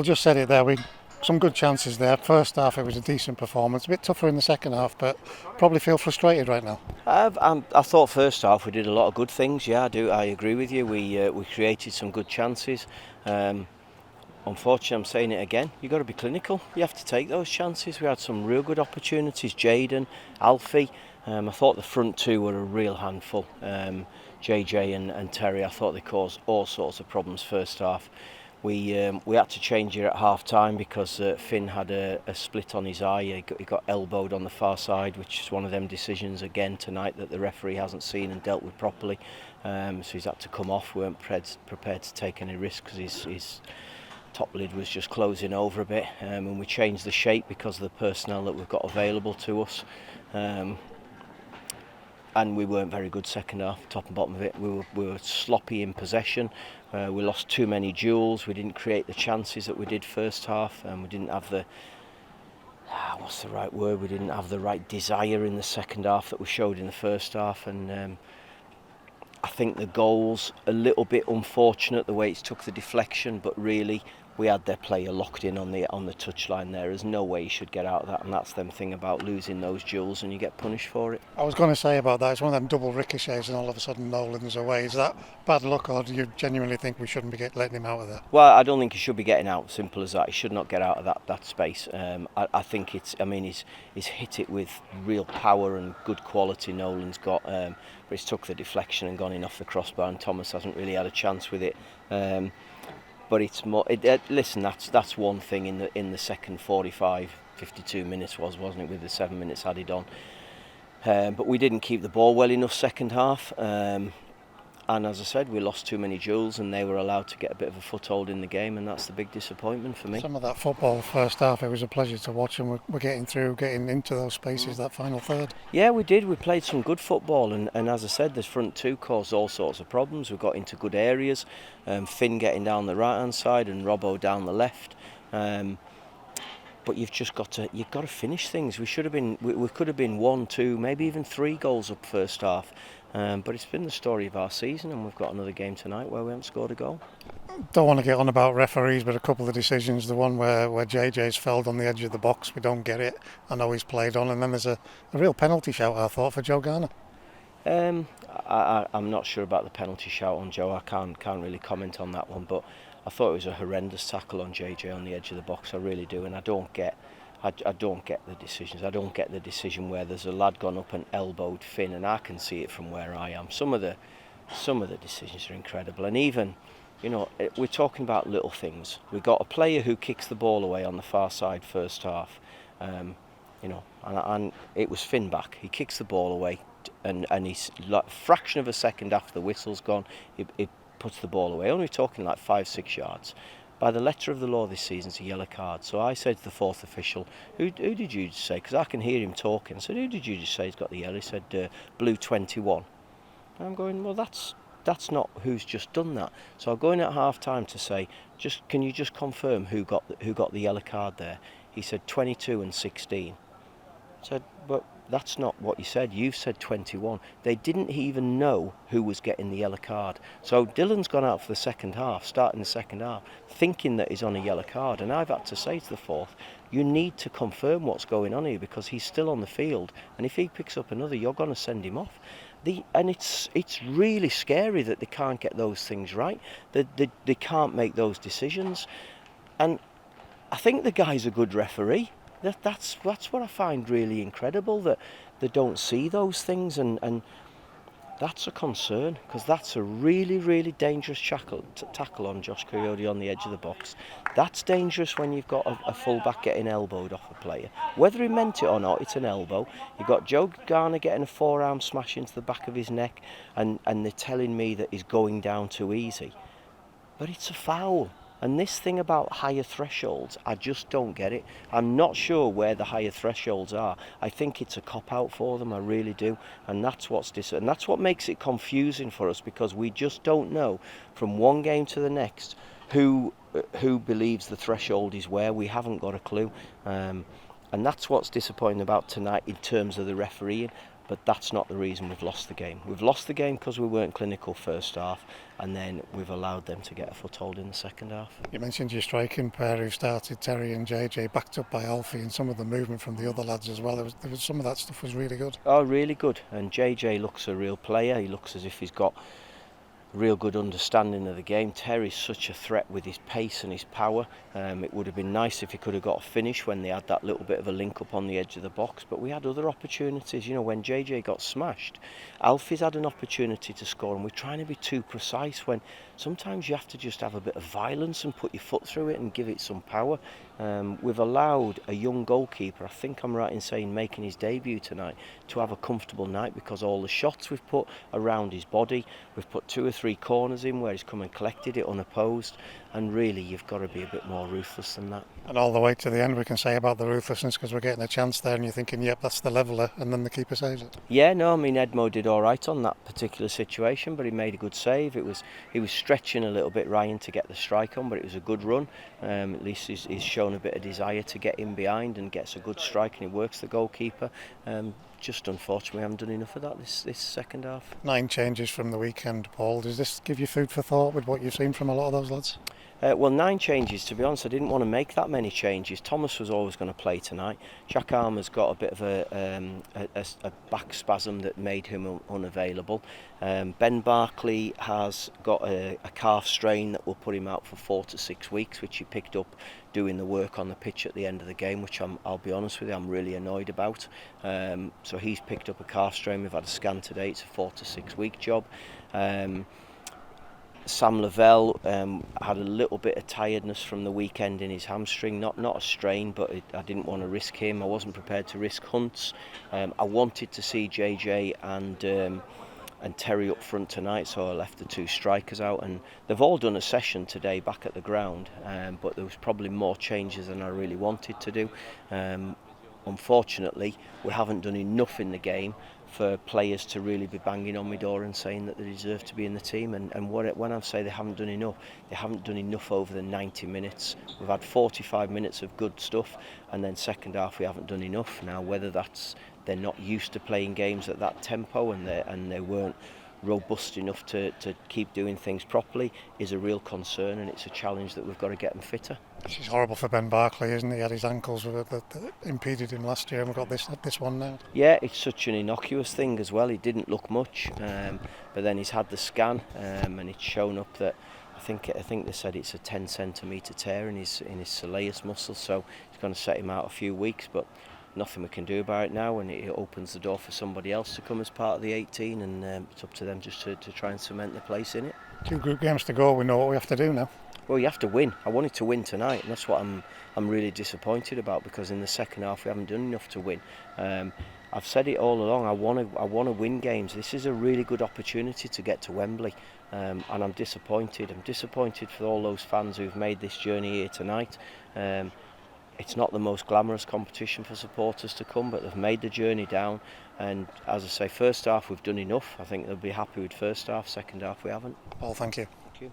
I just said it there. We some good chances there. First half it was a decent performance. A bit tougher in the second half, but probably feel frustrated right now. I thought first half we did a lot of good things. Yeah, I do. I agree with you. We created some good chances. Unfortunately, I'm saying it again. You've got to be clinical. You have to take those chances. We had some real good opportunities. Jaden, Alfie. I thought the front two were a real handful. JJ and Terry. I thought they caused all sorts of problems first half. We had to change it at half time because Finn had a split on his eye. He got elbowed on the far side, which is one of them decisions again tonight that the referee hasn't seen and dealt with properly. So he's had to come off. We weren't prepared to take any risks because his top lid was just closing over a bit, and we changed the shape because of the personnel that we've got available to us. And we weren't very good second half, top and bottom of it. We were sloppy in possession. We lost too many duels. We didn't create the chances that we did first half, and we didn't have the what's the right word? We didn't have the right desire in the second half that we showed in the first half. And I think the goals a little bit unfortunate the way it took the deflection, but really we had their player locked in on the touchline there. There's no way you should get out of that, and that's the thing about losing those duels and you get punished for it. I was going to say about that, it's one of them double ricochets and all of a sudden Nolan's away. Is that bad luck, or do you genuinely think we shouldn't be letting him out of there? Well, I don't think he should be getting out, simple as that. He should not get out of that space. I think he's hit it with real power and good quality. Nolan's got, but he's took the deflection and gone in off the crossbar, and Thomas hasn't really had a chance with it. But it's more. Listen, that's one thing in the second 45, 52 minutes wasn't it, with the 7 minutes added on. But we didn't keep the ball well enough second half. And as I said, we lost too many duels, and they were allowed to get a bit of a foothold in the game, and that's the big disappointment for me. Some of that football first half, it was a pleasure to watch, and we're getting into those spaces, that final third. Yeah, we did. We played some good football, and as I said, the front two caused all sorts of problems. We got into good areas, Finn getting down the right-hand side and Robbo down the left. But you've got to finish things. We could have been 1, 2, maybe even 3 goals up first half. But it's been the story of our season, and we've got another game tonight where we haven't scored a goal. Don't want to get on about referees, but a couple of decisions. The one where JJ's felled on the edge of the box, we don't get it. I know he's played on, and then there's a real penalty shout, I thought, for Joe Garner. I'm not sure about the penalty shout on Joe. I can't really comment on that one, but I thought it was a horrendous tackle on JJ on the edge of the box. I really do, and I don't get the decisions. I don't get the decision where there's a lad gone up and elbowed Finn, and I can see it from where I am. Some of the decisions are incredible, and even, we're talking about little things. We got a player who kicks the ball away on the far side first half, and it was Finn back. He kicks the ball away, and he's like a fraction of a second after the whistle's gone, it puts the ball away. Only talking like 5-6 yards. By the letter of the law this season, it's a yellow card. So I said to the fourth official, who did you just say? Because I can hear him talking. I said, who did you just say he's got the yellow? He said, blue 21. And I'm going, well, that's not who's just done that. So I'm going at half time to say, can you just confirm who got the yellow card there? He said 22 and 16. I said, but that's not what you said. You've said 21. They didn't even know who was getting the yellow card. So Dylan's gone out for the second half, starting the second half, thinking that he's on a yellow card. And I've had to say to the fourth, you need to confirm what's going on here, because he's still on the field. And if he picks up another, you're going to send him off. And it's really scary that they can't get those things right. They can't make those decisions. And I think the guy's a good referee. That's what I find really incredible, that they don't see those things, and that's a concern, because that's a really, really dangerous tackle on Josh Coyote on the edge of the box. That's dangerous when you've got a full-back getting elbowed off a player. Whether he meant it or not, it's an elbow. You've got Joe Garner getting a forearm smash into the back of his neck, and they're telling me that he's going down too easy. But it's a foul. And this thing about higher thresholds, I just don't get it. I'm not sure where the higher thresholds are. I think it's a cop-out for them, I really do. And that's what makes it confusing for us, because we just don't know from one game to the next who believes the threshold is where. We haven't got a clue. And that's what's disappointing about tonight in terms of the refereeing. but that's not the reason we've lost the game. We've lost the game because we weren't clinical first half, and then we've allowed them to get a foothold in the second half. You mentioned your striking pair who started, Terry and JJ, backed up by Alfie, and some of the movement from the other lads as well. There was some of that stuff was really good. Oh, really good. And JJ looks a real player. He looks as if he's got real good understanding of the game. Terry's such a threat with his pace and his power. It would have been nice if he could have got a finish when they had that little bit of a link up on the edge of the box, but we had other opportunities. You know, when JJ got smashed, Alfie's had an opportunity to score, and we're trying to be too precise when sometimes you have to just have a bit of violence and put your foot through it and give it some power. We've allowed a young goalkeeper, I think I'm right in saying making his debut tonight, to have a comfortable night because all the shots we've put around his body, we've put 2 or 3 corners in where he's come and collected it unopposed, and really you've got to be a bit more ruthless than that. And all the way to the end we can say about the ruthlessness, because we're getting a chance there and you're thinking, yep, that's the leveller, and then the keeper saves it. Yeah, no, I mean Edmo did all right on that particular situation, but he made a good save. He was stretching a little bit, Ryan, to get the strike on, but it was a good run. At least he's shown a bit of desire to get in behind and gets a good strike, and he works the goalkeeper. Just unfortunately we haven't done enough of that this second half. 9 changes from the weekend, Paul. Does this give you food for thought with what you've seen from a lot of those lads? Well, 9 changes, to be honest. I didn't want to make that many changes. Thomas was always going to play tonight. Jack Armour's got a bit of a back spasm that made him unavailable. Ben Barkley has got a calf strain that will put him out for 4 to 6 weeks, which he picked up doing the work on the pitch at the end of the game, which I'll be honest with you, I'm really annoyed about. So he's picked up a calf strain. We've had a scan today. It's a 4 to 6 week job. Sam Lavelle had a little bit of tiredness from the weekend in his hamstring, not a strain, but I didn't want to risk him. I wasn't prepared to risk Hunts. I wanted to see JJ and Terry up front tonight, so I left the 2 strikers out, and they've all done a session today back at the ground, but there was probably more changes than I really wanted to do. Unfortunately, we haven't done enough in the game for players to really be banging on my door and saying that they deserve to be in the team. And when I say they haven't done enough over the 90 minutes. We've had 45 minutes of good stuff, and then second half we haven't done enough. Now, whether that's they're not used to playing games at that tempo and they weren't robust enough to keep doing things properly is a real concern, and it's a challenge that we've got to get them fitter. This is horrible for Ben Barkley, isn't he? He had his ankles that impeded him last year, and we've got this one now. Yeah, it's such an innocuous thing as well. He didn't look much, but then he's had the scan, and it's shown up that I think they said it's a 10 centimetre tear in his soleus muscle, so it's going to set him out a few weeks, but nothing we can do about it now, and it opens the door for somebody else to come as part of the 18, and it's up to them just to try and cement their place in it. 2 group games to go. We know what we have to do now. Well, you have to win. I wanted to win tonight, and that's what I'm really disappointed about, because in the second half we haven't done enough to win. I've said it all along. I want to win games. This is a really good opportunity to get to Wembley, and I'm disappointed. I'm disappointed for all those fans who've made this journey here tonight. It's not the most glamorous competition for supporters to come, but they've made the journey down. And as I say, first half we've done enough. I think they'll be happy with first half. Second half we haven't. Paul, thank you. Thank you.